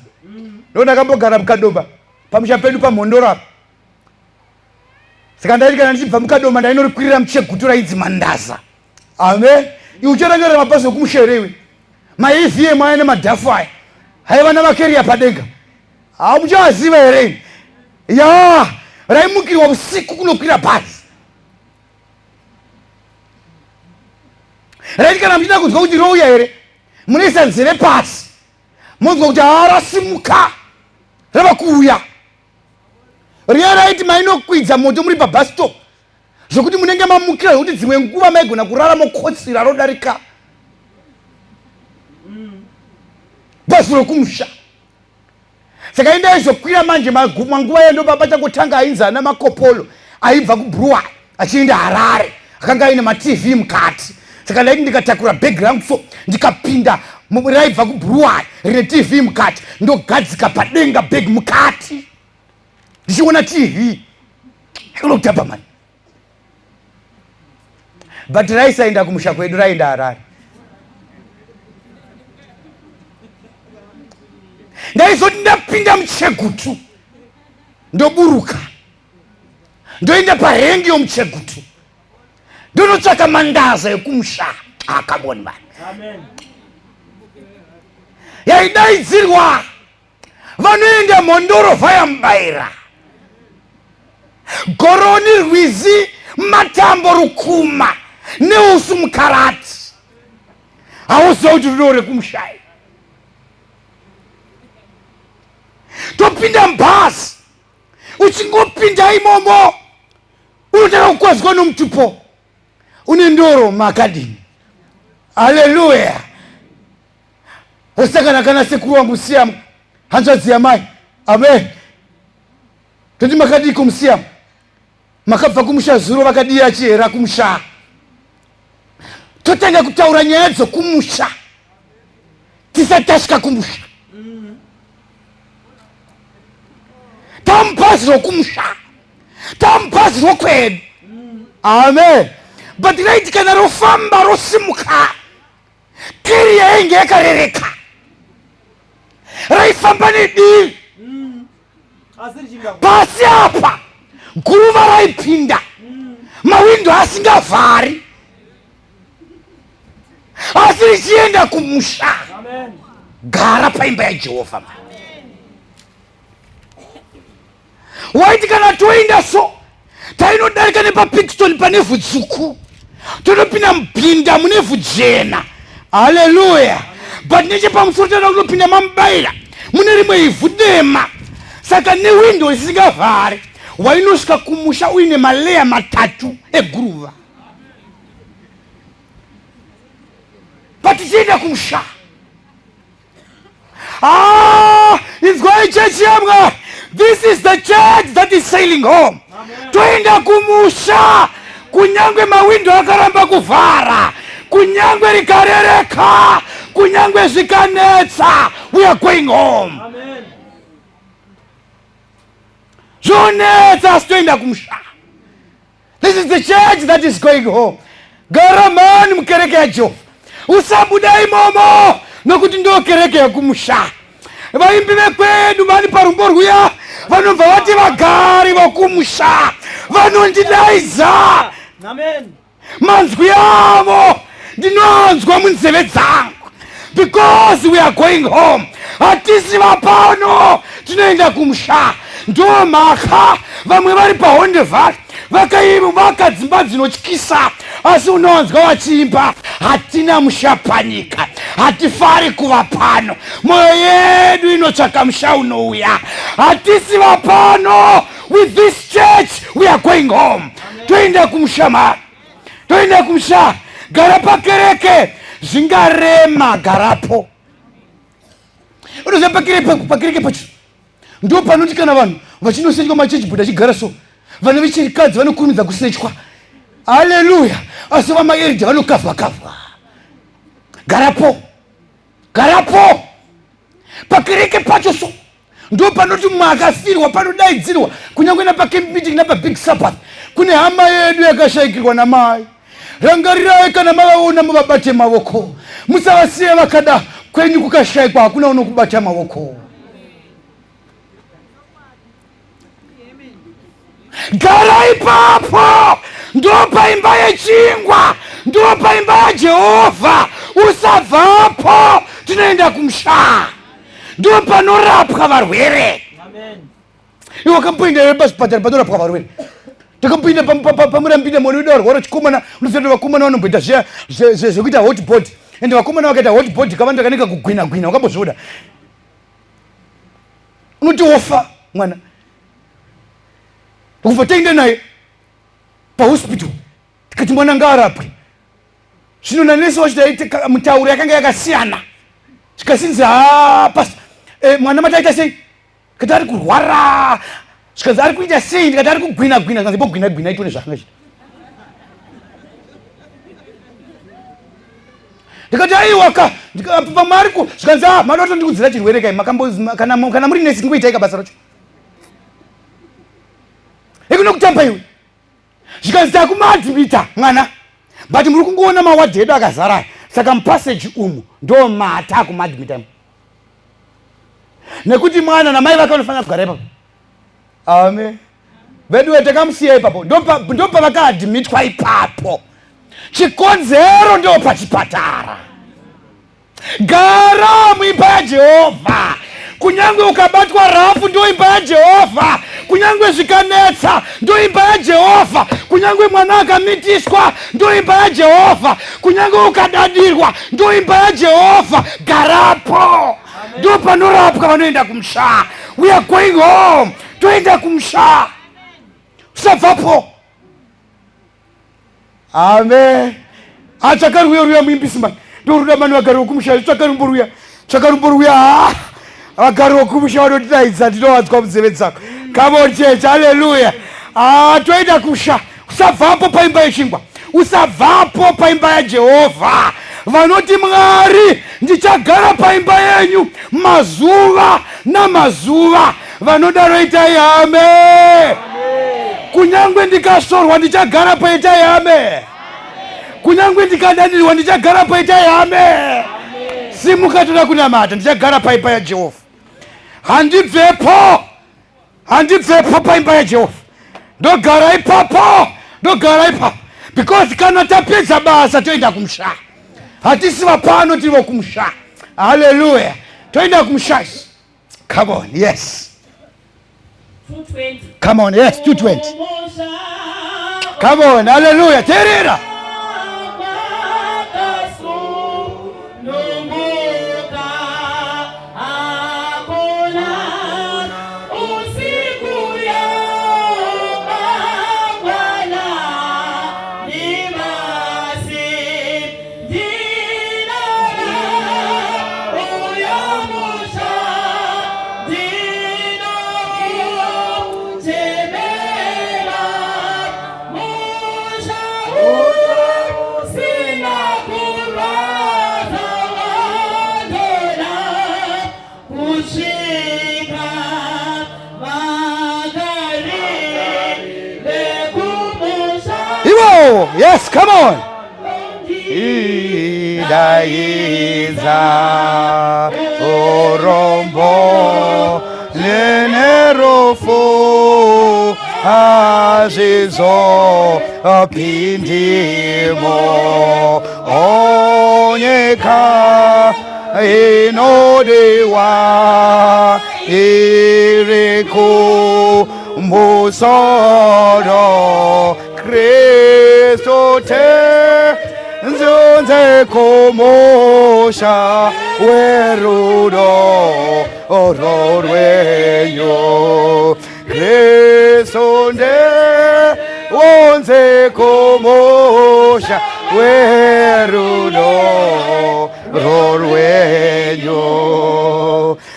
Ndo ndakambogara mukadoba pamusha pedu pamhondoro apa. Saka ndaiti kana ndichibva mukadoba ndainorikwirira muchegutu rainzi Mandaza. Amen. Iwe uchirangarira mabhazi rokumusha here maEVM aya nemadhafu aya haiva namakeriya padenga. Hamuchawaziva here? Ya, raimukirwa usiku kunokwira bhazi. Raiti kana muchida kunzwa kuti rouya here munoisa nzeve pasi monzwa kuti harasimuka rava kuuya. Riya raiti mainokwidza moto muri pabus stop zvokuti munenge mamukira zvokuti dzimwe nguva maigona kurara mokotsira rodarika bhazi rokumusha. Saka enda izokwira manje manguva yendo baba changotanga ainzana makopolo aibva kuBruwa achienda Harare akanga aine maTV mukati. Saka ndaiti ndikatakura bag rangu so ndikapinda raibva kuBruwa rine TV mukati ndogadzika padenga bag mukati ndichiona TV. Unotapa mani. But raisaenda kumusha kwedu raenda Harare. Ndaizoti ndapinda muchegutu ndoburuka ndoenda pahengi yomuchegutu ndonotsvaka Mandaza ekumusha. Akaboni mani. Amen. Yaidaidzirwa vanoenda mhondoro vayamubayira goroni, rwizi, matambo, rukuma neusu mukarati. Hauziva kuti rudo rekumushai. Topinda mbhazi uchingopinda imomo unotaka kukwazwa nomutupo une ndoro makadini. Haleluya. Osakana kana sekuru wangu Siamu hanzvadzi yamai. Amen. Toti makadii kumuSiamu makabva kumusha zuro vakadira chihera kumusha. Totanga kutaura nyaya dzokumusha tisati tasvika kumusha. Tambhazi rokumusha, tambhazi rokwedu. Amen. But raiti kana rofamba rosimuka keriya yainge yakarereka raifamba nedivi pasi apa guruva raipinda mawindo asingavhari asi richienda kumusha. Gara paimba yaJehovha. Waiti kana toenda so tainodarika nepaPikston pane vhu dzvuku tonopinda mupinda mune vhu jena. Haleluya. But nechepamusoro toda kunopinda mamubayira mune rimwe ivhu dema. Saka newindo isingavhari wainosvika kumusha uine maleya matatu eguruva. Patichienda kumusha. It's going church here. This is the church that is sailing home. Toenda kumusha. Kunyangwe mawindo akaramba kuvhara. Kunyangwe rikarereka. Kunyangwe zvikanetsa. We are going home. Amen. Zvonetsa toenda kumusha. This is the church that is going home. Garamani mukereke ya Jehovha. Usabuda imomo. Nokuti ndo kereke ya kumusha. Vaimbi vekwedu vani parumbo rwuya vanobva vati vagari vokumusha vanondidaiza. Amen. Manzwi avo ndinonzwa munzeve dzangu. Because we are going home. Hatisi vapano tinoenda kumusha. Ndo mhaka vamwe vari pahondevhari vakaiva dzimba dzinotyisa, asi unonzwa vachiimba hatina musha panyika, hatifari kuva pano, mwoyo yedu inotsvaka musha unouya. Hatisi vapano. With this church we are going home. Toenda kumusha mari, toenda kumusha. Gara pakereke, zvingarema garapo. Unoziva pakereke pacho ndo panoti kana vanhu vachinosechwa machechi bhuda achigara so, vana vechirikadzi vanokurumidza kusechwa. Haleluya. Asi vamaeridha vanokavhakavha. Garapo, garapo pakereke pacho so ndo panoti mumwe akafirwa panodaidzirwa. Kunyangwe napacamp meeting napabig sabbath kune hama yedu yakashayikirwa namai. Rangarirai kana mavaona muvabate mavoko. Musavasiye vakada kwenyu kukashayikwa, hakuna unokubata mavoko. Gara ipapo. Ndo paimba yechingwa, ndo paimba yaJehovha. Usabvapo. Tinoenda kumusha. Ndo panorapwa varwere. Amen. Iwe wakamboenda pasipatara panorapwa varwere. Takamboenda pamurambira mwana wedu arwara chikomana, unoziva vakomana vanomboita zvekuita hotpot. Ende vakomana vakaita hotpot kavanda kaneka kugwina. Wakambozvoda. Unoti wofa mwana. Ukubva taenda naye pahospital tikati mwana ngaarapwe. Zvino nanesi wachita mutauro yakanga yakasiyana. Zvikasinzi pasi mwana mataita sei? Kati ari kurwara. Zvikazi ari kuita sei? Ndikati ari kugwina. Zvikanzi bogwina itone zvakangachita. Ndikati aiwa pamari ku zvikanzi madoto ndikudzira chirwere kai kana muri nesi ngoitai basa racho. Ekunokutamba iwe. Zvikanzi takumadhibita mwana. But muri kungoona mawadhi edu akazara. Saka mupaseji umu ndo mata kumadhibita. Nekuti mwana namai vakafanira kugara ipapo. Amen. Vedu takamusiya ipapo. Ndo pavakaadhimitwa ipapo. Chikonzero ndo pachipatara. Gara muimba yaJehovha. Kunyangwe ukabatwa rafu ndo imba yaJehovha. Kunyangwe zvikanetsa ndo imba yaJehovha. Kunyangwe mwana akamitiswa ndo imba yaJehovha. Kunyangwe ukadadirwa ndo imba yaJehovha. Garapo. Ndo panorapwa vanoenda kumusha. We are going home. Toenda kumusha. Usabvapo. Amen. Achakaruya muimbisi man. Ndoruda manu vagari vokumusha. Chakarumboruya. Vagari vokumusha vanotidaidza ndinowanzwa munzeve dzako. Come on church. Hallelujah. Toenda kumusha. Usabvapo paimba yechingwa. Usabvapo paimba yaJehovha. Vanoti Mwari ndichagara paimba yenyu mazuva namazuva. Vanodaro itai amen. Kunyangwe ndikasorwa ndichagara paitai amen. Kunyangwe ndikadadirwa ndichagara paitai amen. Simuka toda kunamata ndichagara paimba yaJehovha. Handibvepo paimba yaJehovha. Ndogara ipapo. Because kana tapedza basa toenda kumusha. Hatisi vapano tiri vokumusha. Hallelujah. Toenda kumusha. Come on, yes. 220. Come on, yes, 220. Come on, hallelujah. Terera. Oh, yes, come on. Idaiza orombo lenerofu azizo pindimo onyeka inodiwa iriku musoro Kristo te nzunze komosha werudo ororwenyo Kristo nde wonze komosha werudo ororwenyo.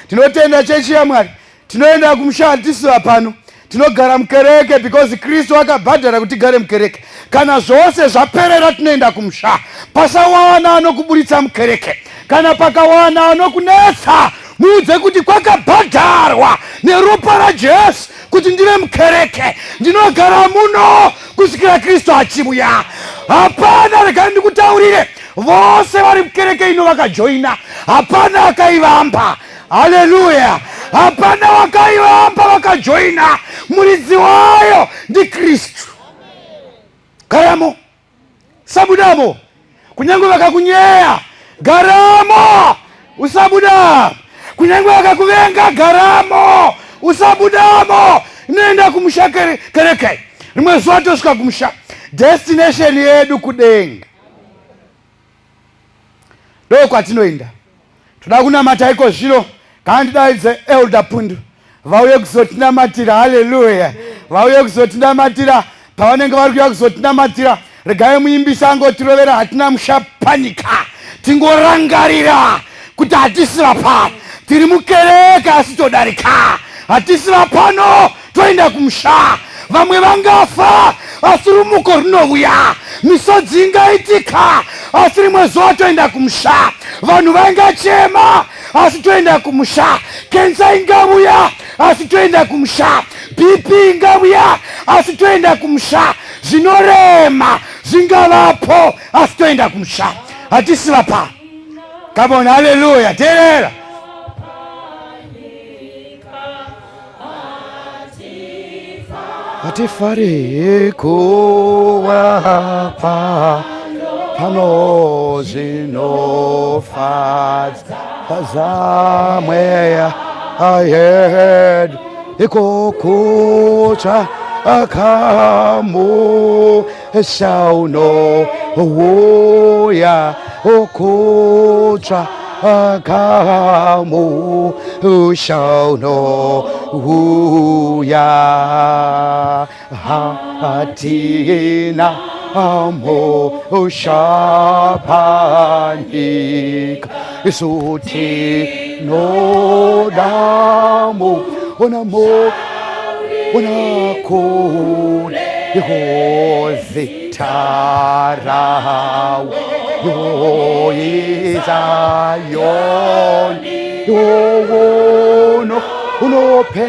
Tinotenda chechi ya Mwari, tinoenda kumshana tisiwa pano, tinogara mukereke because Kristo akabhadhara kuti tigare mukereke. Kana zvose zvaperera tinoenda kumusha. Pasawana anokuburitsa mukereke, kana pakawana anokunetsa, muudze kuti kwakabhadharwa neropa raJesu kuti ndive mukereke, ndinogara muno kusvikira Kristo achibuya. Hapana, regai ndikutaurire, vose vari mukereke ino vakajoina, hapana akaivamba. Haleluya! Hapana wakaivamba vakajoina. Muridzi wayo ndi Kristu. Garamo, sabudamo. Kunyange vakakunyeya, garamo, usabuda. Kunyange vakakuvenga, garamo, usabudamo. Nenda kumusha kereke. Rimwe zuva tosvika kumusha. Destination yedu kudenga. Ndo kwatinoenda. Toda kunamata iko zvino. Kandidaidze Elder Pundu vauye kuzotinamatira. Haleluya! Vauye kuzotinamatira. Pavanenge vari kuuya kuzotinamatira, regai muimbisa angotirovera. Hatina mushapanika, tingorangarira kuti hatisi vapano, tiri mukereke asi todarika. Hatisi vapano, toenda kumusha. Vamwe vangafa asi rumuko rinouya. Misodzi ingaitika asi rimwe zuva toenda kumusha. Vanhu vangachema asi toenda kumusha. Kensa ingauya asi toenda kumusha. BP ingauya asi toenda kumusha. Zvinorema zvingavapo asi toenda kumusha. Hatisi vapa. Come on, hallelujah. Terera. Hatifare kuwapa pano zinofadza pazamweya ahead ikokucha akamu sauno uya okucha akamu sauno uya hatina amo shapanika isuti no damu onamo onakune yozitarau yoizayon yowono unope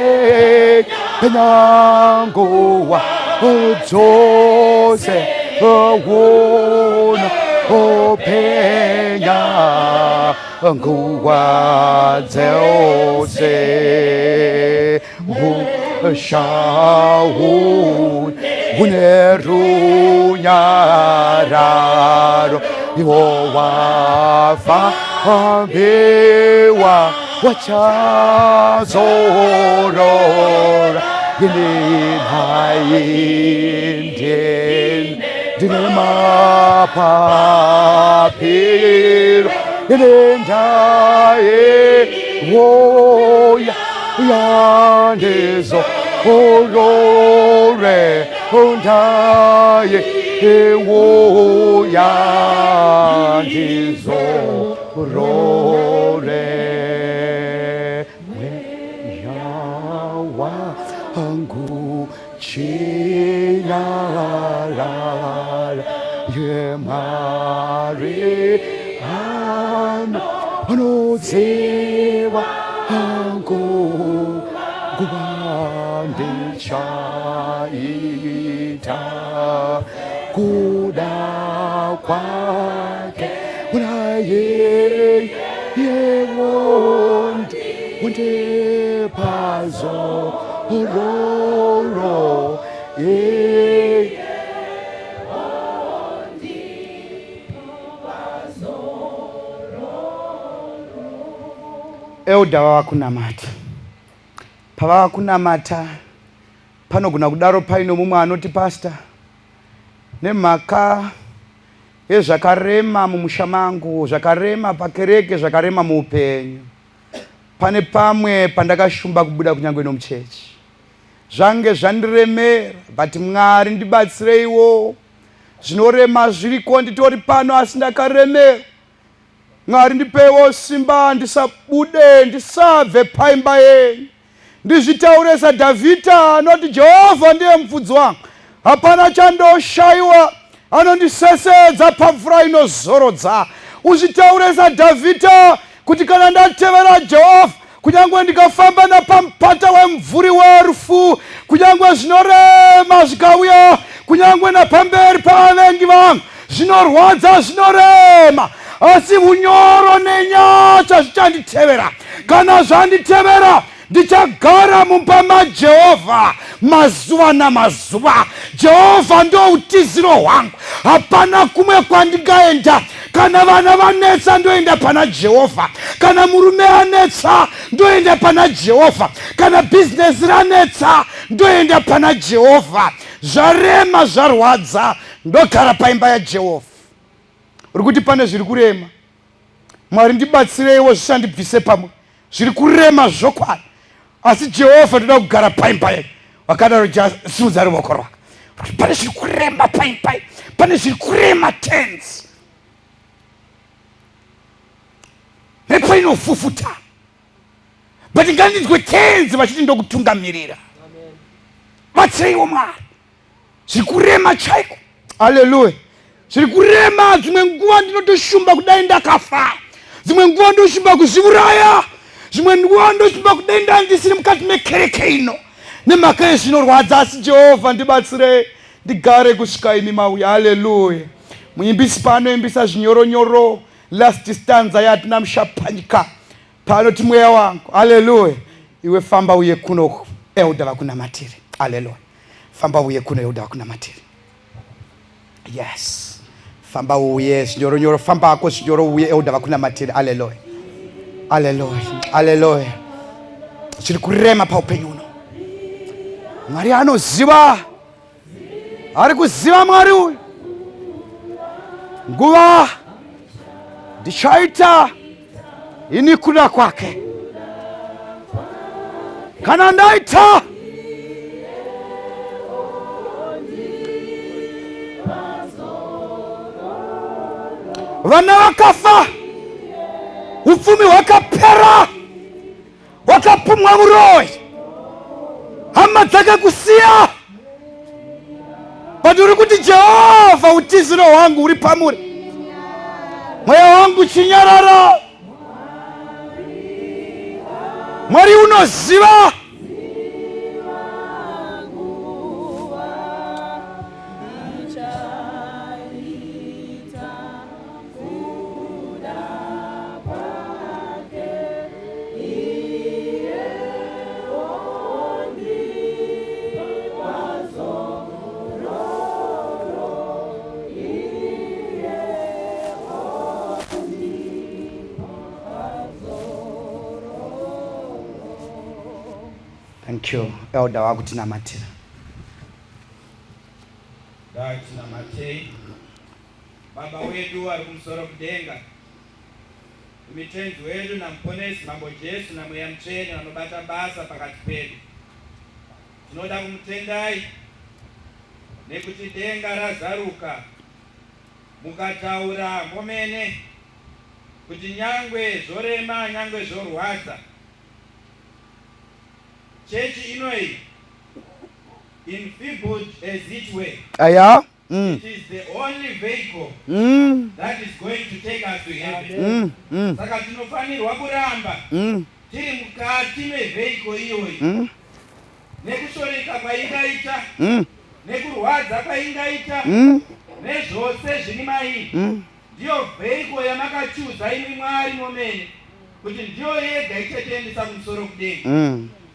penyangowa udzose wono openya nguwa dzose mushahun unerunyararo iwo wafa ambiwa wachazorora Yinhayinden Dinemapapiro Yinendaye Woya Yandezo Orore Undaye Woya Yandezo Orore Yawa Angu Chinara Yemari Ano Zewa Angu Guba ndichaita kuda kwake unaye yewondi undepazororo Elda vakunamata pavakunamata panogona kudaro paino mumwe anoti pasta nemhaka yezvakarema mumusha mangu, zvakarema pakereke, zvakarema muupenyu, pane pamwe pandakashumba kubuda kunyange nomuchechi, zvange zvandiremera, but Mwari ndibatsireiwo. Zvinorema zviriko nditori pano asi ndakaremera. Mwari ndipeiwo simba ndisabude, ndisabve paimba yenyu, ndizvitaure saDhavhidha anoti Jehovha ndiye mufudzi wangu, hapana chandoshayiwa, anondisesedza pamvura inozorodza. Uzvitaure saDhavhidha kuti kana ndatevera Jehovha, kunyange ndikafamba napamupata wemvuri werufu, kunyange zvinorema zvikauya, kunyange napamberi pavavengi vangu zvinorwadza, zvinorema, asi unyoro nenyasha zvichanditevera. Kana zvanditevera, ndichagara mumba maJehova mazuva namazuva. Jehovha ndo utiziro hwangu, hapana kumwe kwandingaenda. Kana vana vanetsa, ndoenda pana Jehovha. Kana murume anetsa, ndoenda pana Jehovha. Kana business ranetsa, ndoenda pana Jehovha. Zvarema, zvarwadza, ndogara paimba yaJehovha. Uri kuti pane zviri kurema, Mwari ndibatsireiwo zvishandibvise pamwe. Zviri kurema zvokwadi, asi Jehovha ndoda kugara paimba yenyu. Wakadaro simudza ruoko rwako. Pane zviri kurema paimba, pane zviri kurema tenzi, nepainofufuta, but ngandinzwe tenzi vachiti ndokutungamirira. Batsireiwo Mwari, zviri kurema chaiko. Haleluya. Zviri kurema. Dzimwe nguva ndinotoshumba kudai ndakafa, dzimwe nguva ndoshumba kuzviuraya, dzimwe nguva ndoshumba kudai ndandisiri mukati mekereke ino, nemhaka yezvinorwadza. Asi Jehovha ndibatsirei ndigare kusvika imi mauya. Haleluya. Muimbisi paanoimbisa zvinyoronyoro, last stanza yatina mushapanyika panoti mweya wangu, haleluya, iwe famba uye kuno Elda vakunamatiri. Haleluya. Famba uye kuno Elda vakunamatiri. Yes. Famba uye zvinyoronyoro, famba ako zvinyoro uye Elda vakunamatiri. Haleluya. Haleluya. Haleluya. Zviri kurema paupenyu uno. Mwari anoziva, ari kuziva Mwari uyu. Nguva ndichaita ini kuda kwake. Kana ndaita vana vakafa, upfumi hwakapera, wakapumwa muroyi, hama dzakakusiya, but uri kuti Jehovha utiziro hwangu uri pamuri, mweya wangu chinyarara. Mwari unoziva. Thank you. Elda wakutinamatira. Tinamatei. Baba wedu ari kumusoro kudenga, mitenzi wedu na mponesi mambo Jesu na mweya mcheni vanobata basa pakati pedu. Tinoda kumutendai nekuti denga razaruka, mukataura momene kuti nyangwe zorema, nyangwe zorwadza, chechi inoi, enfeebled as it were, it is the only vehicle that is going to take us to heaven. Saka tinofanirwa kuramba tiri mukati mevehicle iyoyi, nekushooreka kwaingaita, nekurwadza kwaingaita, nezvose zviri mairi, ndiyo vheiko yamakachuza imi Mwari momene kuti ndiyo yega ichatoendesa kumusoro kudenga.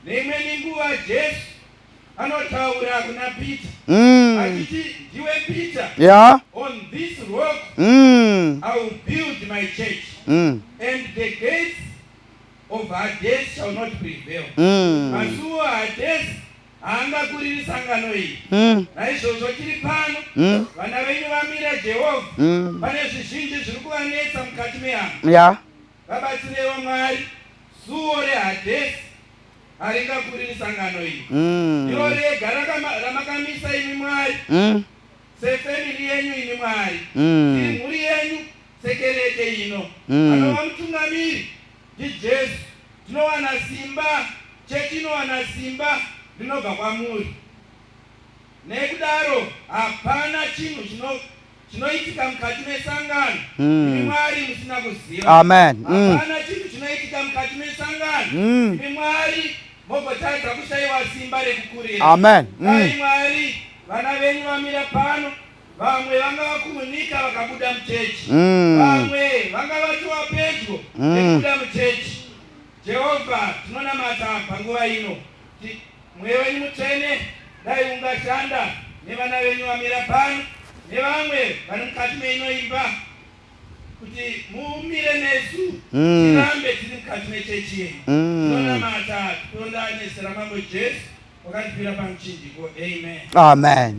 Neimweni nguva Jesu anotaura kuna Peter achiti, ndiwe Peter, on this rock I will build my church, and the gates of Hades shall not prevail. Masuo Hades haangakuriri sangano iyi. Naizvozvo tiri pano, vana venyu vamira Jehovha, pane zvizhinji zviri kuvanetsa mukati mehama. Vabatsirewo Mwari, suo reHades haringakuriri sangano iyi. Ndiro rega ramakamisa imi Mwari, sefemili yenyu imi Mwari, tiri mhuri yenyu sekereke ino. Anova mutungamiri ndiJesu. Tinowana simba, chechi inowana simba rinobva kwamuri. Nekudaro hapana chinhu chinoitika mukati mesangano imi Mwari musina kuziva. Hapana chinhu chinoitika mukati mesangano imi Mwari mogotadza kushayiwa simba rekukurira. Dai Mwari, vana venyu vamira pano, vamwe vangava kumunika vakabuda muchechi, vamwe vangava towa pedyo nekubuda muchechi. Jehovha, tinonamata panguva ino, mweya wenyu mutsvene dai ungashanda nevana venyu vamira pano, nevamwe vari mukati meinoimba, kuti muumire nesu, tirambe tiri mukati mechechi yenyu. Tinonamata titonda nezita maJesu wakatipira pamuchinjiko.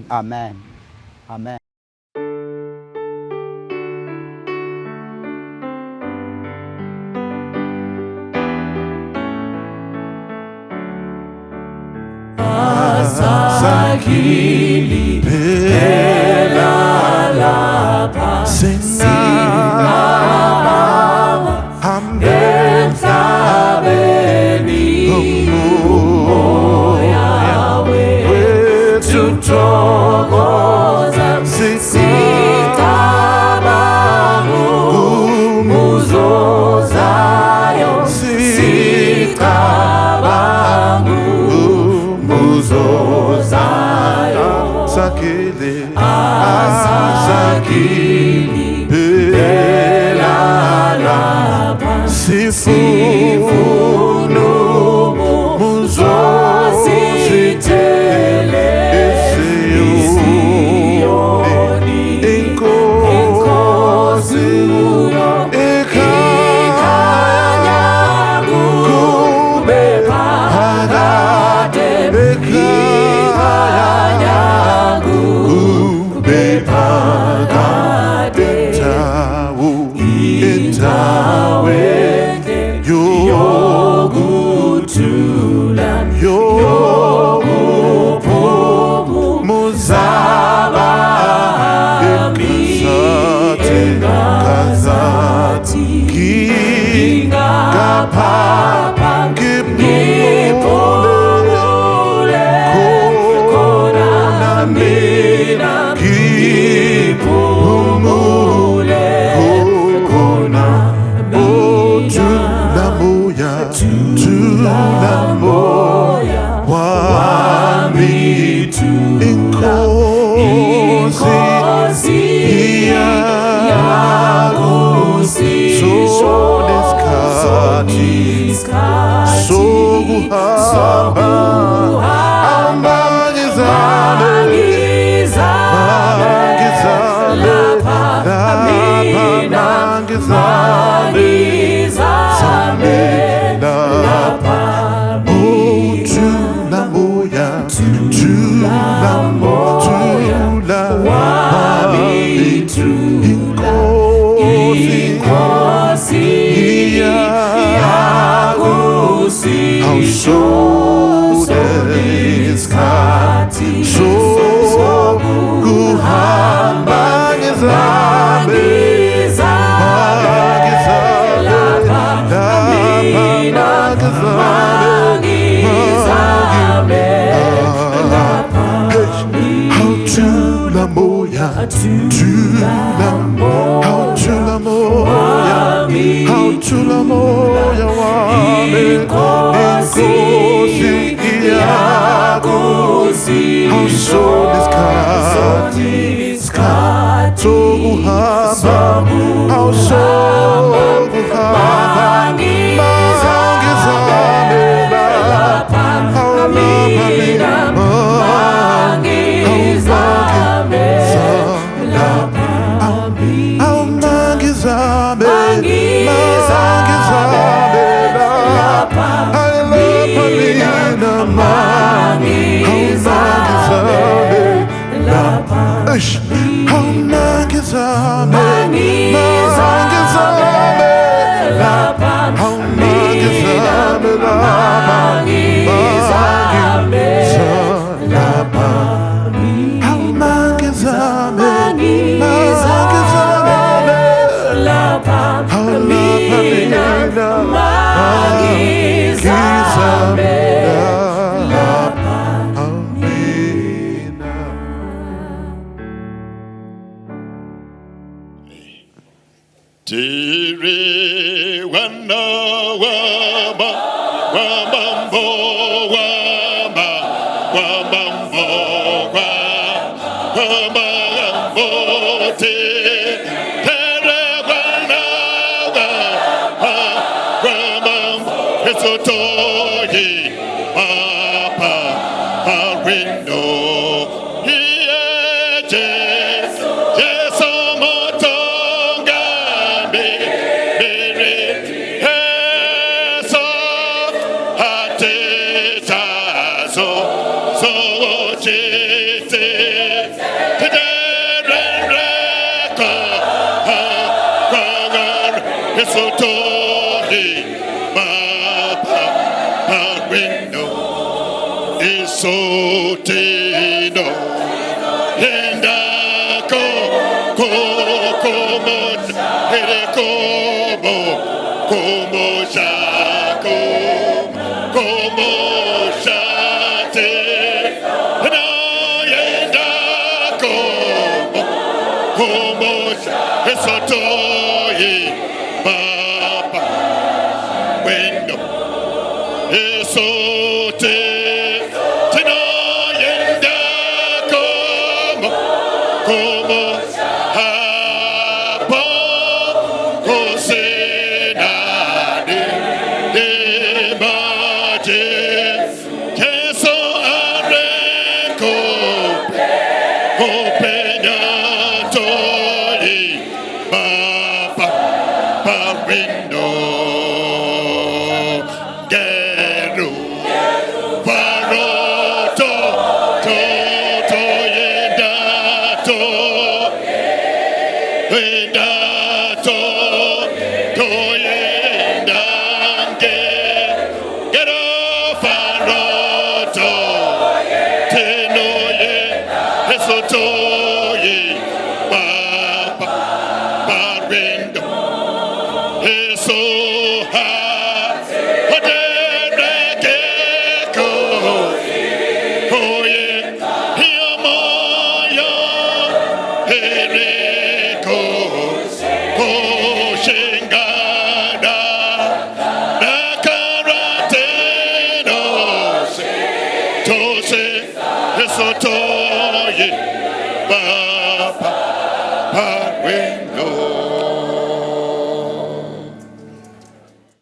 Amen. Sakili Pelalapa Sinama Emtabeni Oyawe Tutogoza Sitabangu Muzozayo Sitabangu Muzozayo Sakili Sakili Pelalapa Sifunu Muzozitele Isioni Inkosi Ikanyagu Bepagade Ikanyagu Bepagade Itawete Yogutula Yogupumu Muzaba Kazati Kinga Papa Kipumule Kona Mina Kipumule Kona Tulamoya Wamitu Inkosi Yagusi Sodiskati Soguhamba Ambangizale Tulamoya wame Inkosi Baba, window.